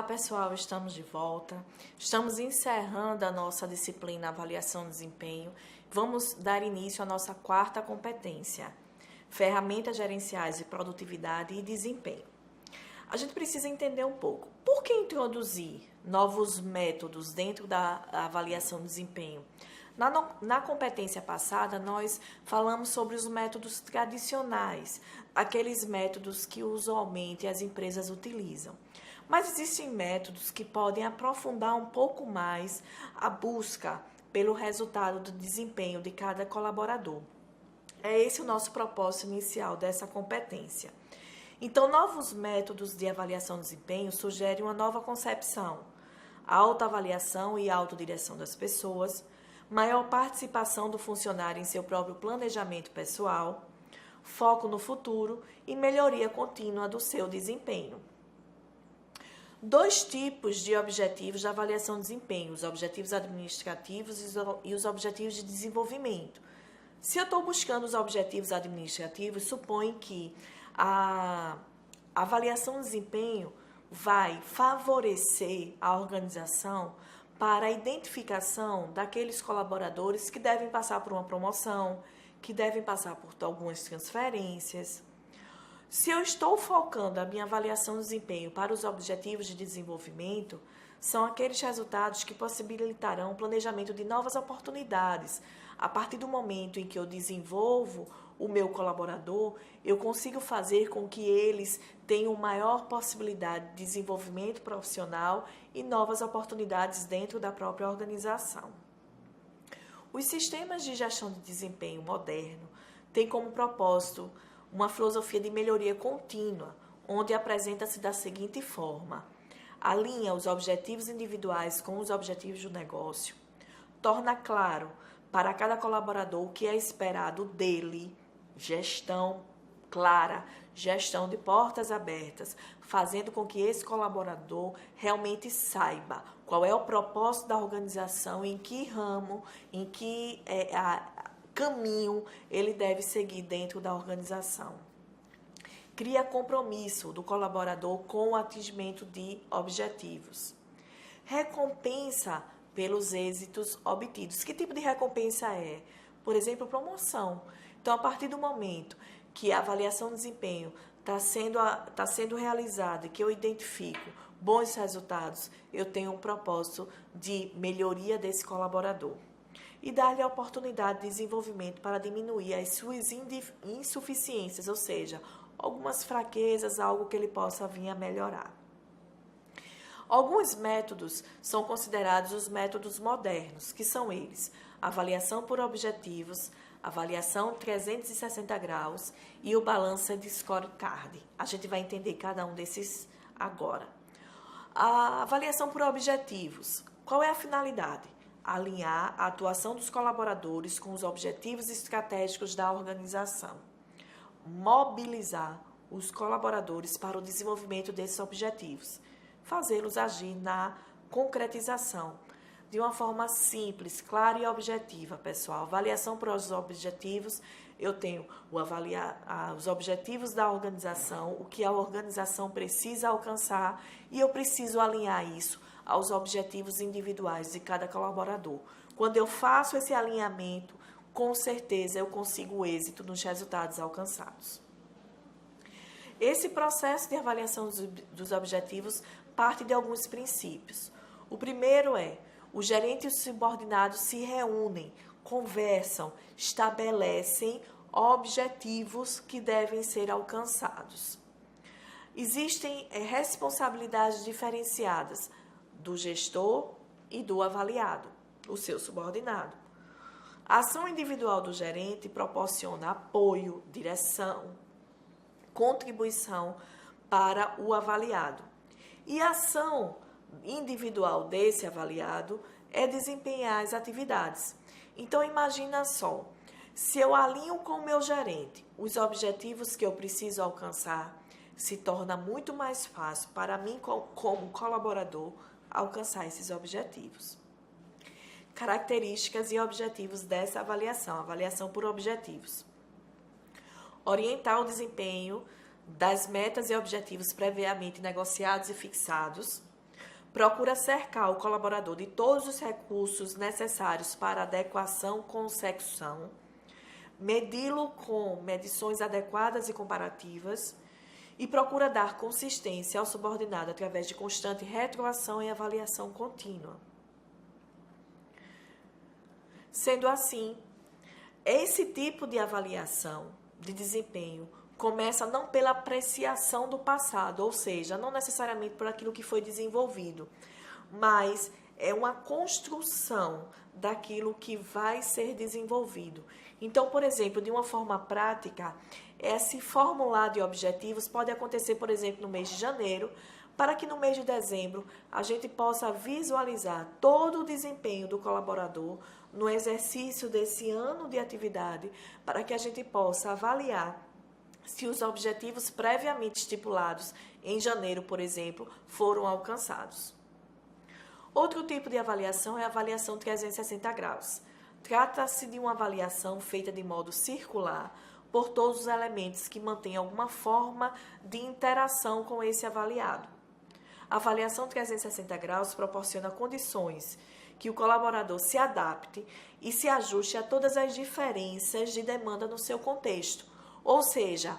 Olá pessoal, estamos de volta. Estamos encerrando a nossa disciplina Avaliação de Desempenho. Vamos dar início à nossa quarta competência, Ferramentas Gerenciais de Produtividade e Desempenho. A gente precisa entender um pouco, por que introduzir novos métodos dentro da avaliação de desempenho? Na competência passada, nós falamos sobre os métodos tradicionais, aqueles métodos que usualmente as empresas utilizam. Mas existem métodos que podem aprofundar um pouco mais a busca pelo resultado do desempenho de cada colaborador. É esse o nosso propósito inicial dessa competência. Então, novos métodos de avaliação de desempenho sugerem uma nova concepção, a autoavaliação e autodireção das pessoas, maior participação do funcionário em seu próprio planejamento pessoal, foco no futuro e melhoria contínua do seu desempenho. Dois tipos de objetivos de avaliação de desempenho, os objetivos administrativos e os objetivos de desenvolvimento. Se eu estou buscando os objetivos administrativos, supõe que a avaliação de desempenho vai favorecer a organização para a identificação daqueles colaboradores que devem passar por uma promoção, que devem passar por algumas transferências. Se eu estou focando a minha avaliação de desempenho para os objetivos de desenvolvimento, são aqueles resultados que possibilitarão o planejamento de novas oportunidades. A partir do momento em que eu desenvolvo o meu colaborador, eu consigo fazer com que eles tenham maior possibilidade de desenvolvimento profissional e novas oportunidades dentro da própria organização. Os sistemas de gestão de desempenho moderno têm como propósito uma filosofia de melhoria contínua, onde apresenta-se da seguinte forma: alinha os objetivos individuais com os objetivos do negócio, torna claro para cada colaborador o que é esperado dele, gestão clara, gestão de portas abertas, fazendo com que esse colaborador realmente saiba qual é o propósito da organização, em que ramo, em que caminho ele deve seguir dentro da organização. Cria compromisso do colaborador com o atingimento de objetivos. Recompensa pelos êxitos obtidos. Que tipo de recompensa é? Por exemplo, promoção. Então, a partir do momento que a avaliação de desempenho está sendo realizada e que eu identifico bons resultados, eu tenho um propósito de melhoria desse colaborador. E dar-lhe a oportunidade de desenvolvimento para diminuir as suas insuficiências, ou seja, algumas fraquezas, algo que ele possa vir a melhorar. Alguns métodos são considerados os métodos modernos, que são eles: avaliação por objetivos, avaliação 360 graus e o Balanced Scorecard. A gente vai entender cada um desses agora. A avaliação por objetivos. Qual é a finalidade? Alinhar a atuação dos colaboradores com os objetivos estratégicos da organização. Mobilizar os colaboradores para o desenvolvimento desses objetivos. Fazê-los agir na concretização. De uma forma simples, clara e objetiva, pessoal. Avaliação para os objetivos. Eu tenho os objetivos da organização, o que a organização precisa alcançar, e eu preciso alinhar isso aos objetivos individuais de cada colaborador. Quando eu faço esse alinhamento, com certeza eu consigo êxito nos resultados alcançados. Esse processo de avaliação dos objetivos parte de alguns princípios. O primeiro é: o gerente e os subordinados se reúnem, conversam, estabelecem objetivos que devem ser alcançados. Existem responsabilidades diferenciadas do gestor e do avaliado, o seu subordinado. A ação individual do gerente proporciona apoio, direção, contribuição para o avaliado. E a ação individual desse avaliado é desempenhar as atividades. Então, imagina só, se eu alinho com o meu gerente os objetivos que eu preciso alcançar, se torna muito mais fácil para mim, como colaborador, alcançar esses objetivos. Características e objetivos dessa avaliação por objetivos. Orientar o desempenho das metas e objetivos previamente negociados e fixados, Procura cercar o colaborador de todos os recursos necessários para adequação consecução, medi-lo com medições adequadas e comparativas e procura dar consistência ao subordinado através de constante retroação e avaliação contínua. Sendo assim, esse tipo de avaliação de desempenho começa não pela apreciação do passado, ou seja, não necessariamente por aquilo que foi desenvolvido, mas é uma construção daquilo que vai ser desenvolvido. Então, por exemplo, de uma forma prática, esse formulário de objetivos pode acontecer, por exemplo, no mês de janeiro, para que no mês de dezembro a gente possa visualizar todo o desempenho do colaborador no exercício desse ano de atividade, para que a gente possa avaliar se os objetivos previamente estipulados em janeiro, por exemplo, foram alcançados. Outro tipo de avaliação é a avaliação 360 graus. Trata-se de uma avaliação feita de modo circular por todos os elementos que mantêm alguma forma de interação com esse avaliado. A avaliação 360 graus proporciona condições que o colaborador se adapte e se ajuste a todas as diferenças de demanda no seu contexto. Ou seja,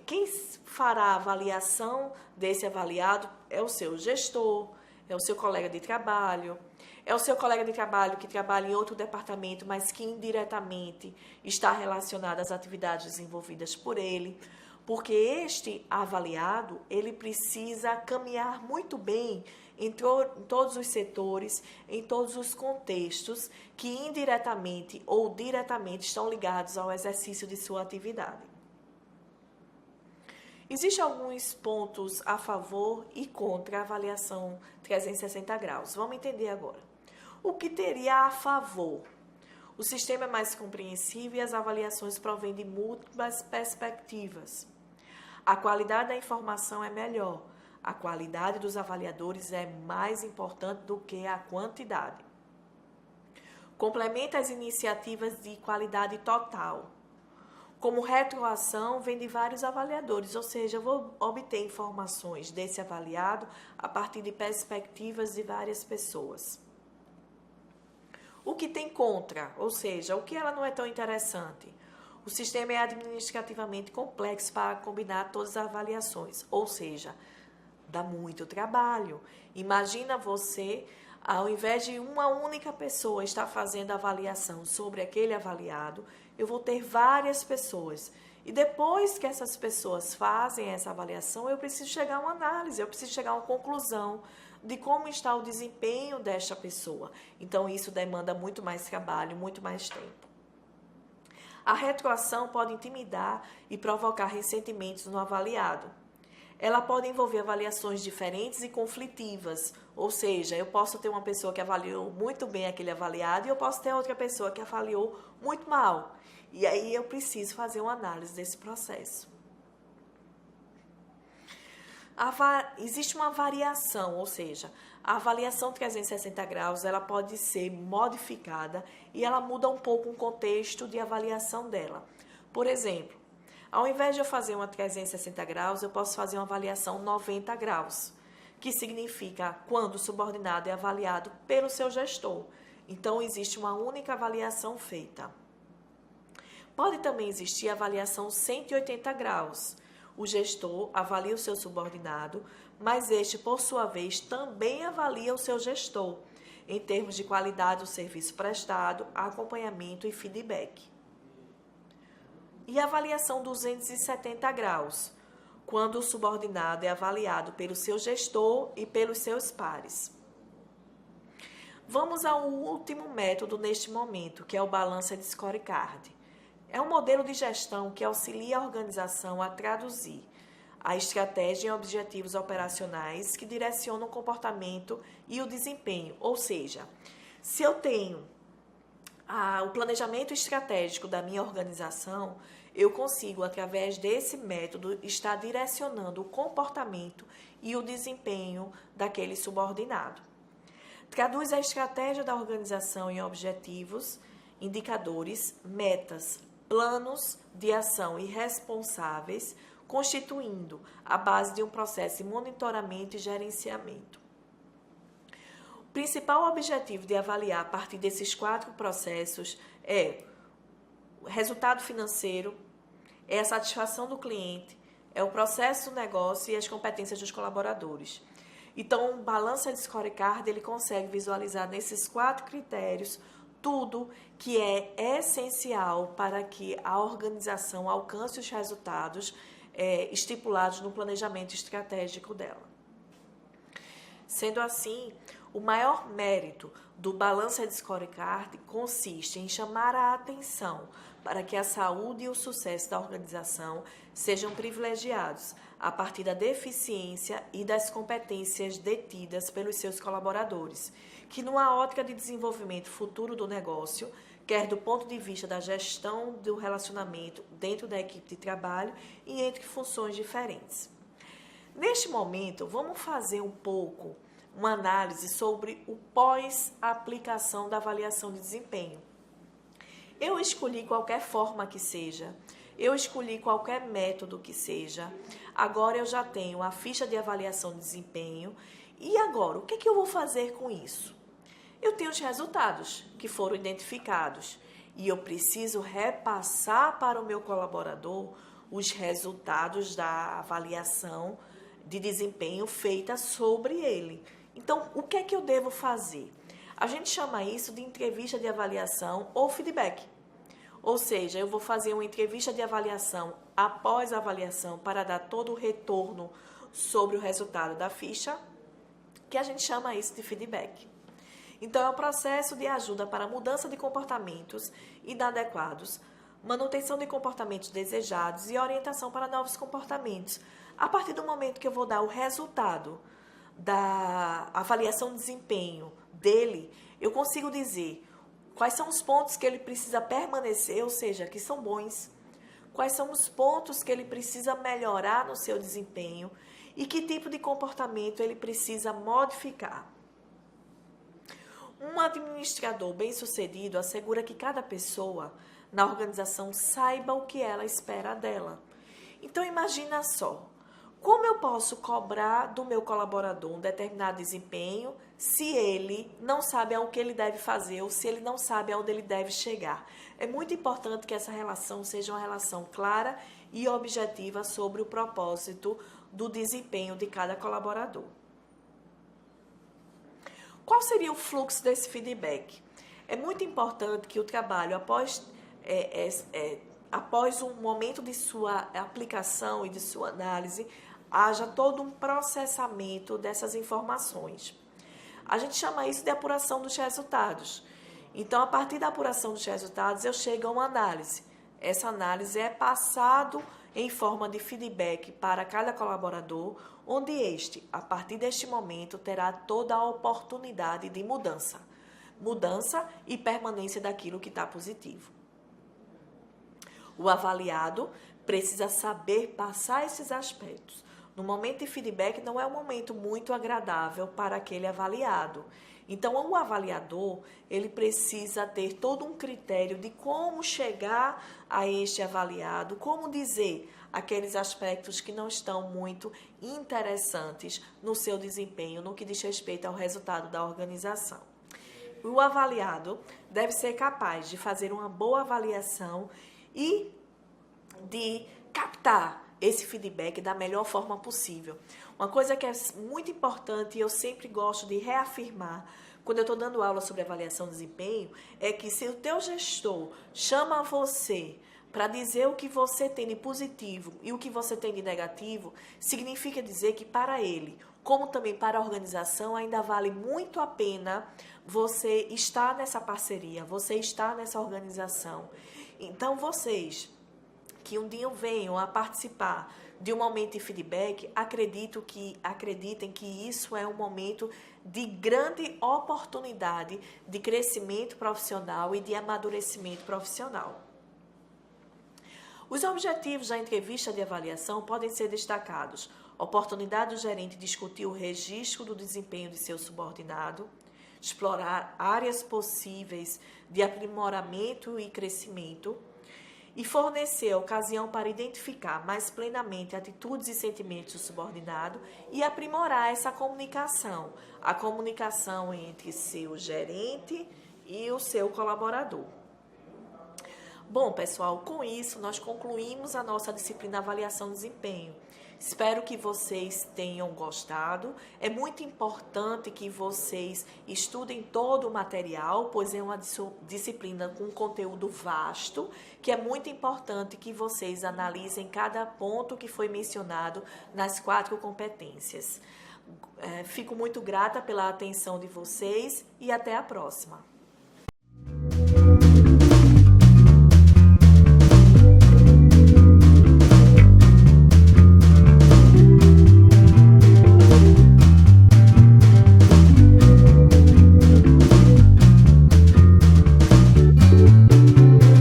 quem fará a avaliação desse avaliado é o seu gestor, é o seu colega de trabalho, é o seu colega de trabalho que trabalha em outro departamento, mas que indiretamente está relacionado às atividades desenvolvidas por ele, porque este avaliado, ele precisa caminhar muito bem em todos os setores, em todos os contextos que indiretamente ou diretamente estão ligados ao exercício de sua atividade. Existem alguns pontos a favor e contra a avaliação 360 graus. Vamos entender agora. O que teria a favor? O sistema é mais compreensível e as avaliações provêm de múltiplas perspectivas. A qualidade da informação é melhor. A qualidade dos avaliadores é mais importante do que a quantidade. Complementa as iniciativas de qualidade total. Como retroação, vem de vários avaliadores, ou seja, eu vou obter informações desse avaliado a partir de perspectivas de várias pessoas. O que tem contra, ou seja, o que ela não é tão interessante? O sistema é administrativamente complexo para combinar todas as avaliações, ou seja, dá muito trabalho. Imagina você, ao invés de uma única pessoa estar fazendo a avaliação sobre aquele avaliado, eu vou ter várias pessoas. E depois que essas pessoas fazem essa avaliação, eu preciso chegar a uma análise, eu preciso chegar a uma conclusão de como está o desempenho desta pessoa. Então, isso demanda muito mais trabalho, muito mais tempo. A retroação pode intimidar e provocar ressentimentos no avaliado. Ela pode envolver avaliações diferentes e conflitivas, ou seja, eu posso ter uma pessoa que avaliou muito bem aquele avaliado e eu posso ter outra pessoa que avaliou muito mal. E aí eu preciso fazer uma análise desse processo. Existe uma variação, ou seja, a avaliação 360 graus ela pode ser modificada e ela muda um pouco o contexto de avaliação dela. Por exemplo, ao invés de eu fazer uma 360 graus, eu posso fazer uma avaliação 90 graus, que significa quando o subordinado é avaliado pelo seu gestor. Então, existe uma única avaliação feita. Pode também existir a avaliação 180 graus. O gestor avalia o seu subordinado, mas este, por sua vez, também avalia o seu gestor, em termos de qualidade do serviço prestado, acompanhamento e feedback. E a avaliação 270 graus, quando o subordinado é avaliado pelo seu gestor e pelos seus pares. Vamos ao último método neste momento, que é o Balanced Scorecard. É um modelo de gestão que auxilia a organização a traduzir a estratégia em objetivos operacionais que direcionam o comportamento e o desempenho. Ou seja, se eu tenho o planejamento estratégico da minha organização, eu consigo, através desse método, estar direcionando o comportamento e o desempenho daquele subordinado. Traduz a estratégia da organização em objetivos, indicadores, metas, planos de ação e responsáveis, constituindo a base de um processo de monitoramento e gerenciamento. principal objetivo de avaliar a partir desses 4 processos é o resultado financeiro, é a satisfação do cliente, é o processo do negócio e as competências dos colaboradores. Então, o Balance and Scorecard, ele consegue visualizar nesses 4 critérios tudo que é essencial para que a organização alcance os resultados estipulados no planejamento estratégico dela. Sendo assim, o maior mérito do Balance and Scorecard consiste em chamar a atenção para que a saúde e o sucesso da organização sejam privilegiados a partir da deficiência e das competências detidas pelos seus colaboradores, que numa ótica de desenvolvimento futuro do negócio, quer do ponto de vista da gestão do relacionamento dentro da equipe de trabalho e entre funções diferentes. Neste momento, vamos fazer uma análise sobre o pós-aplicação da avaliação de desempenho. Eu escolhi qualquer forma que seja, eu escolhi qualquer método que seja, agora eu já tenho a ficha de avaliação de desempenho e agora, o que é que eu vou fazer com isso? Eu tenho os resultados que foram identificados e eu preciso repassar para o meu colaborador os resultados da avaliação de desempenho feita sobre ele. Então, o que é que eu devo fazer? A gente chama isso de entrevista de avaliação ou feedback. Ou seja, eu vou fazer uma entrevista de avaliação após a avaliação para dar todo o retorno sobre o resultado da ficha, que a gente chama isso de feedback. Então, é um processo de ajuda para a mudança de comportamentos inadequados, manutenção de comportamentos desejados e orientação para novos comportamentos. A partir do momento que eu vou dar o resultado da avaliação de desempenho dele, eu consigo dizer quais são os pontos que ele precisa permanecer, ou seja, que são bons, quais são os pontos que ele precisa melhorar no seu desempenho e que tipo de comportamento ele precisa modificar. Um administrador bem-sucedido assegura que cada pessoa na organização saiba o que ela espera dela. Então, imagina só, como eu posso cobrar do meu colaborador um determinado desempenho se ele não sabe ao que ele deve fazer ou se ele não sabe aonde ele deve chegar? É muito importante que essa relação seja uma relação clara e objetiva sobre o propósito do desempenho de cada colaborador. Qual seria o fluxo desse feedback? É muito importante que o trabalho, após um momento de sua aplicação e de sua análise, haja todo um processamento dessas informações. A gente chama isso de apuração dos resultados. Então, a partir da apuração dos resultados, eu chego a uma análise. Essa análise é passado em forma de feedback para cada colaborador, onde este, a partir deste momento, terá toda a oportunidade de mudança e permanência daquilo que está positivo. O avaliado precisa saber passar esses aspectos. No momento de feedback, não é um momento muito agradável para aquele avaliado. Então, o avaliador, ele precisa ter todo um critério de como chegar a este avaliado, como dizer aqueles aspectos que não estão muito interessantes no seu desempenho, no que diz respeito ao resultado da organização. O avaliado deve ser capaz de fazer uma boa avaliação e de captar esse feedback da melhor forma possível. Uma coisa que é muito importante e eu sempre gosto de reafirmar quando eu estou dando aula sobre avaliação de desempenho é que se o teu gestor chama você para dizer o que você tem de positivo e o que você tem de negativo, significa dizer que para ele, como também para a organização, ainda vale muito a pena você estar nessa parceria, você estar nessa organização. Então, vocês que um dia venham a participar de um momento de feedback, acreditem que isso é um momento de grande oportunidade de crescimento profissional e de amadurecimento profissional. Os objetivos da entrevista de avaliação podem ser destacados: oportunidade do gerente discutir o registro do desempenho de seu subordinado, explorar áreas possíveis de aprimoramento e crescimento, e fornecer a ocasião para identificar mais plenamente atitudes e sentimentos do subordinado e aprimorar essa comunicação, a comunicação entre seu gerente e o seu colaborador. Bom, pessoal, com isso nós concluímos a nossa disciplina Avaliação de Desempenho. Espero que vocês tenham gostado. É muito importante que vocês estudem todo o material, pois é uma disciplina com conteúdo vasto, que é muito importante que vocês analisem cada ponto que foi mencionado nas 4 competências. Fico muito grata pela atenção de vocês e até a próxima.